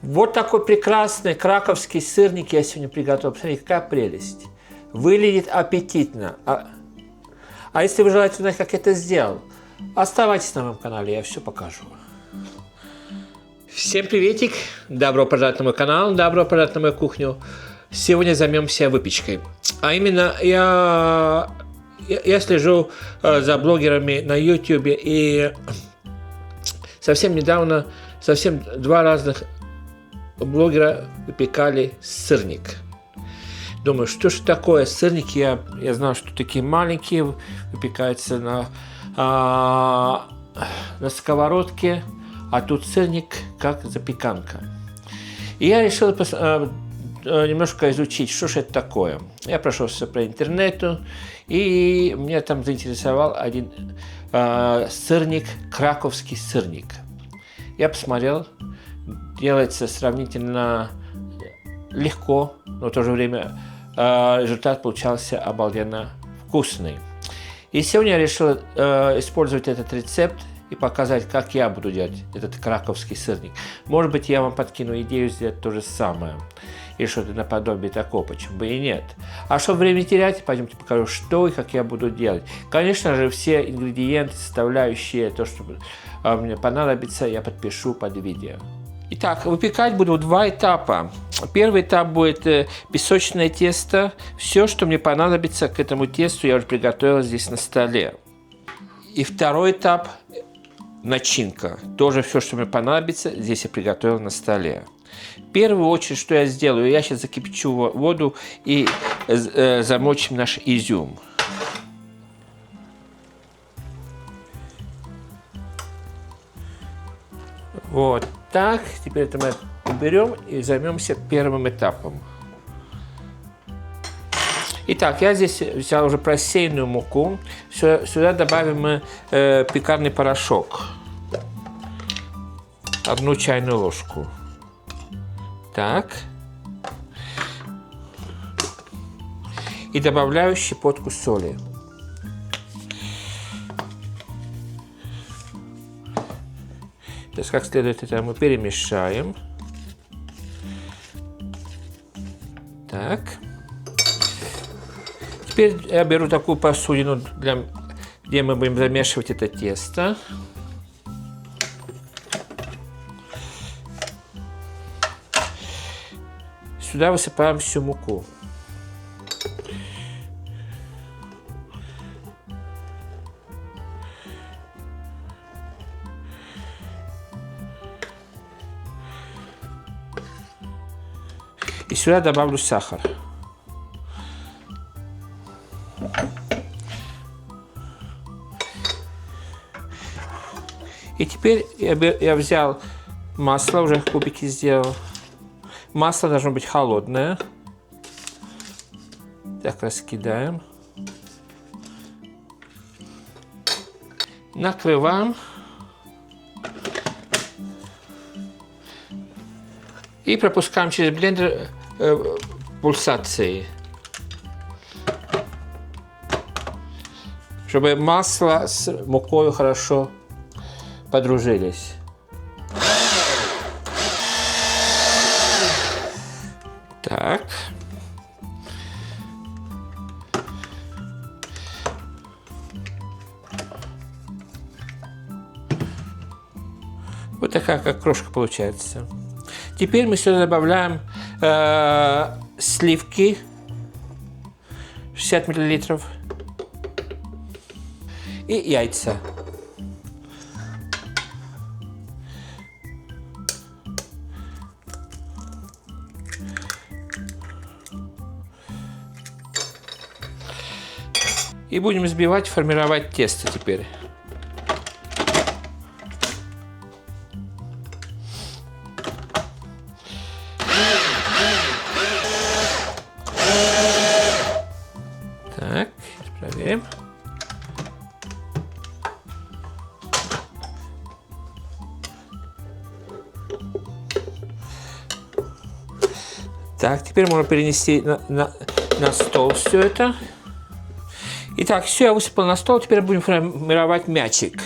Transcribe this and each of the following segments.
Вот такой прекрасный краковский сырник я сегодня приготовил. Посмотрите, какая прелесть. Выглядит аппетитно. А если вы желаете узнать, как это сделал, оставайтесь на моем канале, я все покажу. Всем приветик! Добро пожаловать на мой канал, добро пожаловать на мою кухню. Сегодня займемся выпечкой. А именно, я слежу за блогерами на YouTube, и совсем недавно два разных блогера выпекали сырник. Думаю, что же такое сырник? Я знал, что такие маленькие выпекаются на сковородке, а тут сырник как запеканка. И я решил немножко изучить, что же это такое. Я прошелся по интернету, и меня там заинтересовал один сырник, краковский сырник. Я посмотрел, делается сравнительно легко, но в то же время результат получался обалденно вкусный. И сегодня я решил использовать этот рецепт и показать, как я буду делать этот краковский сырник. Может быть, я вам подкину идею сделать то же самое. Или что-то наподобие такого, почему бы и нет. А чтобы время терять, пойдемте покажу, что и как я буду делать. Конечно же, все ингредиенты, составляющие, то, что мне понадобится, я подпишу под видео. Итак, выпекать буду два этапа. Первый этап будет песочное тесто. Все, что мне понадобится к этому тесту, я уже приготовил здесь на столе. И второй этап – начинка. Тоже все, что мне понадобится, здесь я приготовил на столе. В первую очередь, что я сделаю, я сейчас закипячу воду и замочим наш изюм. Вот так. Теперь это мы уберем и займемся первым этапом. Итак, я здесь взял уже просеянную муку. Сюда добавим мы пекарный порошок. 1 чайную ложку. Так. И добавляю щепотку соли. То есть, как следует, это мы перемешаем. Так. Теперь я беру такую посудину, где мы будем замешивать это тесто. Сюда высыпаем всю муку. И сюда добавлю сахар. И теперь я взял масло, уже кубики сделал. Масло должно быть холодное. Так, раскидаем. Накрываем. И пропускаем через блендер пульсации, чтобы масло с мукой хорошо подружились. Так. Вот такая как крошка получается. Теперь мы сюда добавляем сливки 60 мл и яйца. И будем взбивать, формировать тесто теперь. Так, проверим. Так, теперь можно перенести на стол все это. Итак, все я высыпал на стол, теперь будем формировать мячик.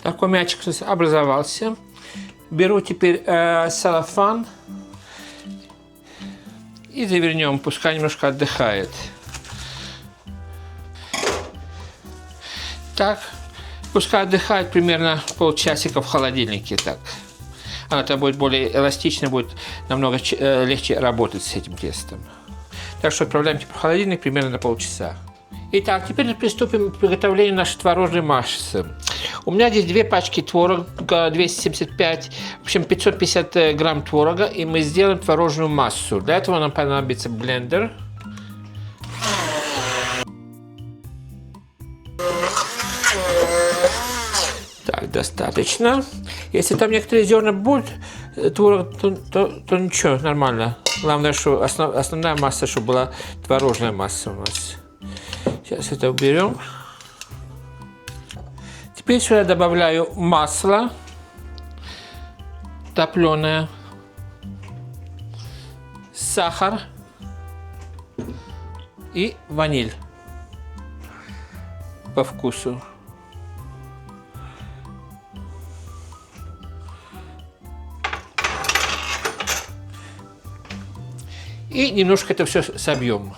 Такой мячик образовался. Беру теперь целлофан и завернем, пускай немножко отдыхает. Так, пускай отдыхает примерно полчасика в холодильнике. Так, она будет более эластична, будет намного легче работать с этим тестом. Так что отправляем в холодильник примерно на полчаса. Итак, теперь приступим к приготовлению нашей творожной массы. У меня здесь 2 пачки творога, 275, в общем 550 грамм творога, и мы сделаем творожную массу. Для этого нам понадобится блендер. Так, достаточно. Если там некоторые зерна будут, творог, то ничего, нормально. Главное, что основная масса, чтобы была творожная масса у нас. Сейчас это уберем. Теперь сюда добавляю масло топленое, сахар и ваниль по вкусу. И немножко это все собьем.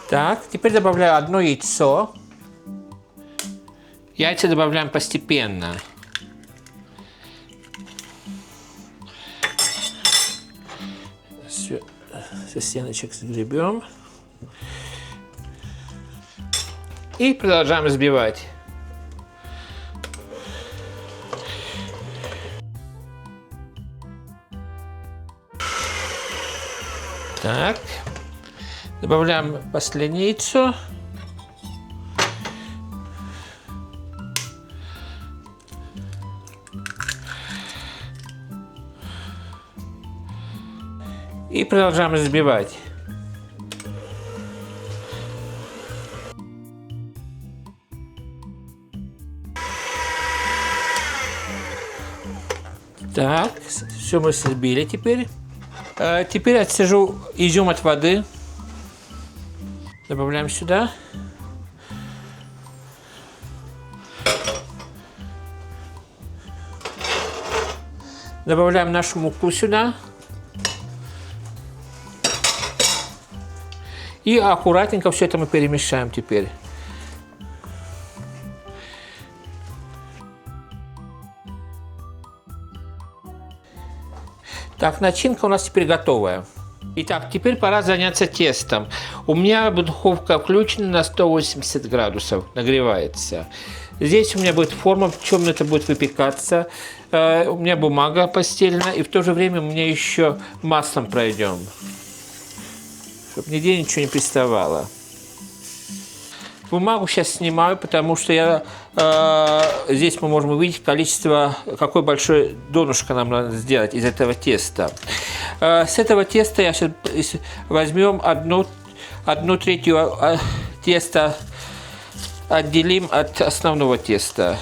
Так, теперь добавляю 1 яйцо. Яйца добавляем постепенно. Со стеночек сгребем. И продолжаем взбивать. Так. Добавляем последнее яйцо. И продолжаем взбивать. Так, все мы взбили теперь. Теперь отцежу изюм от воды. Добавляем сюда. Добавляем нашу муку сюда. И аккуратненько все это мы перемешаем теперь. Так, начинка у нас теперь готовая. Итак, теперь пора заняться тестом. У меня духовка включена на 180 градусов, нагревается. Здесь у меня будет форма, в чем это будет выпекаться. У меня бумага постелена, и в то же время у меня еще маслом пройдем, чтобы нигде ничего не приставало. Бумагу сейчас снимаю, потому что здесь мы можем увидеть количество, какое большое донышко нам надо сделать из этого теста. С этого теста я сейчас возьмем одну третью теста, отделим от основного теста.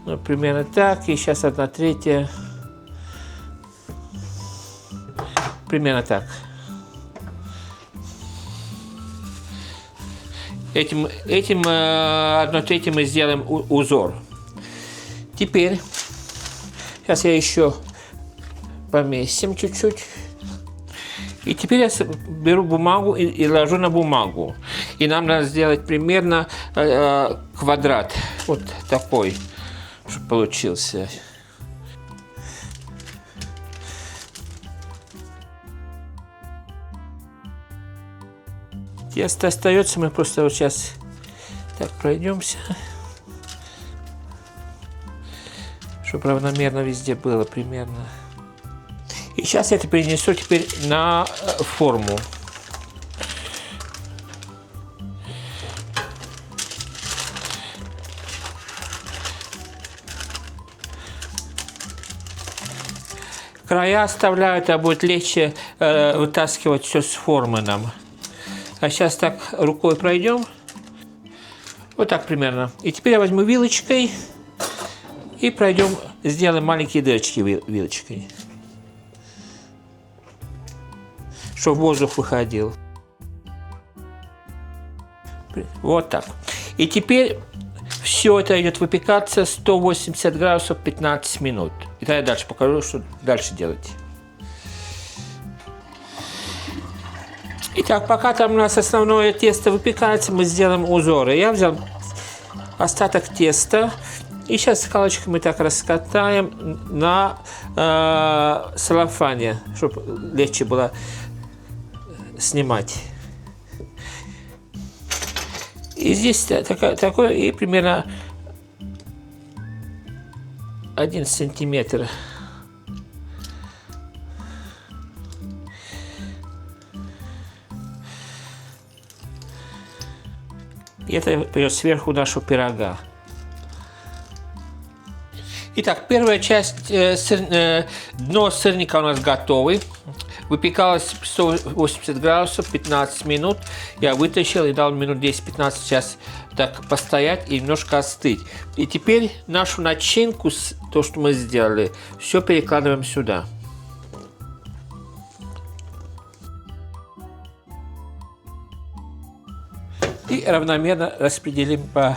Ну, примерно так. И сейчас 1/3. Примерно так. Этим 1/3 мы сделаем узор. Теперь, сейчас я еще поместим чуть-чуть. И теперь я беру бумагу и ложу на бумагу. И нам надо сделать примерно квадрат. Вот такой, чтобы получился. Тесто остается, мы просто вот сейчас так пройдемся, чтобы равномерно везде было примерно. И сейчас я это перенесу теперь на форму. Края оставляю, это будет легче вытаскивать все с формы нам. А сейчас так рукой пройдем. Вот так примерно. И теперь я возьму вилочкой и пройдем, сделаем маленькие дырочки вилочкой. чтобы воздух выходил. Вот так. И теперь все это идет выпекаться 180 градусов 15 минут. И тогда я дальше покажу, что дальше делать. Итак, пока там у нас основное тесто выпекается, мы сделаем узоры. Я взял остаток теста. И сейчас скалочкой мы так раскатаем на целлофане, чтобы легче было снимать. И здесь такое, и примерно 1 сантиметр. И это пойдет сверху нашего пирога. Итак, первая часть, дно сырника у нас готовый. Выпекалось 180 градусов 15 минут. Я вытащил и дал минут 10-15 сейчас так постоять и немножко остыть. И теперь нашу начинку, то, что мы сделали, все перекладываем сюда. И равномерно распределим по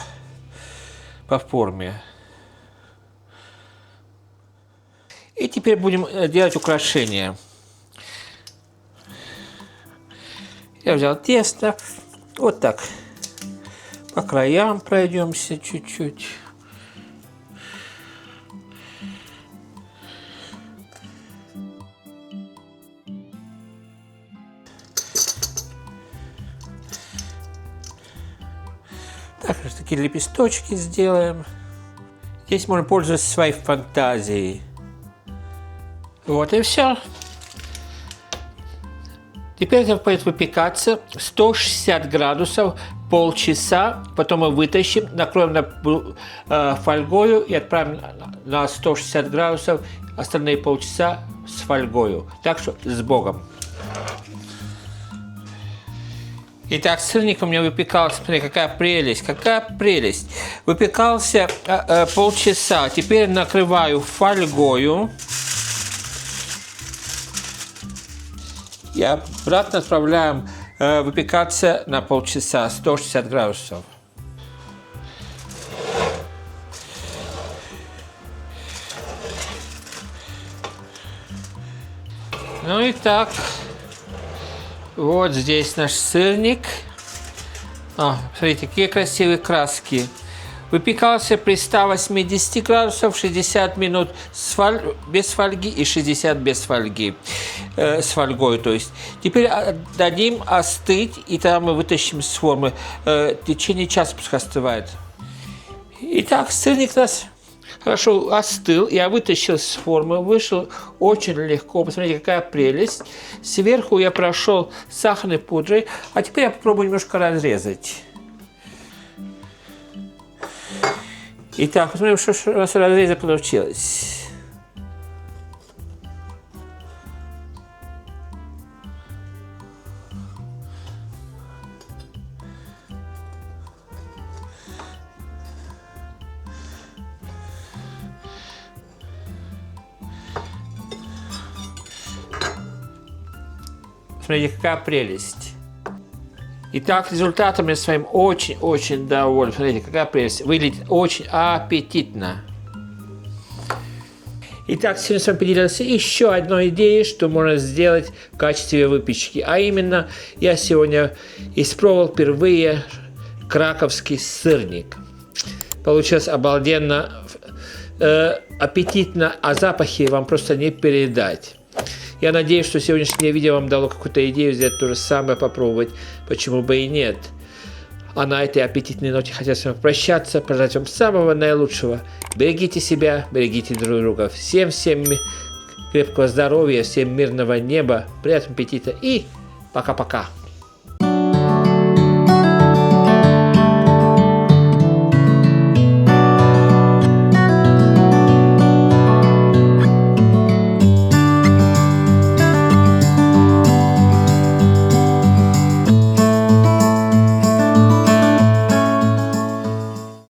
форме. И теперь будем делать украшения. Я взял тесто, вот так, по краям пройдемся чуть-чуть. Так, такие лепесточки сделаем. Здесь можно пользоваться своей фантазией. Вот и все. Теперь это будет выпекаться 160 градусов полчаса. Потом мы вытащим, накроем фольгою и отправим на 160 градусов остальные полчаса с фольгою. Так что с Богом. Итак, сырник у меня выпекался. Смотри, какая прелесть, какая прелесть. Выпекался полчаса. Теперь накрываю фольгою. И обратно отправляем выпекаться на полчаса, 160 градусов. Ну и так, вот здесь наш сырник. Смотрите, какие красивые краски. Выпекался при 180 градусов 60 минут без фольги и 60 без фольги. С фольгой, то есть. Теперь дадим остыть, и тогда мы вытащим с формы. В течение часа пускай остывает. Итак, сырник у нас хорошо остыл. Я вытащил с формы, вышел очень легко. Посмотрите, какая прелесть. Сверху я прошел сахарной пудрой. А теперь я попробую немножко разрезать. Итак, посмотрим, что у нас разреза получилось. Смотрите, какая прелесть. Итак, результатом я своим очень-очень доволен. Смотрите, какая прелесть. Выглядит очень аппетитно. Итак, сегодня с вами поделился еще одной идеей, что можно сделать в качестве выпечки. А именно, я сегодня испробовал впервые краковский сырник. Получилось обалденно, аппетитно, а запахи вам просто не передать. Я надеюсь, что сегодняшнее видео вам дало какую-то идею сделать то же самое, попробовать. Почему бы и нет. А на этой аппетитной ноте хотел с вами прощаться, пожелать вам самого наилучшего. Берегите себя, берегите друг друга. Всем крепкого здоровья, всем мирного неба, приятного аппетита и пока-пока.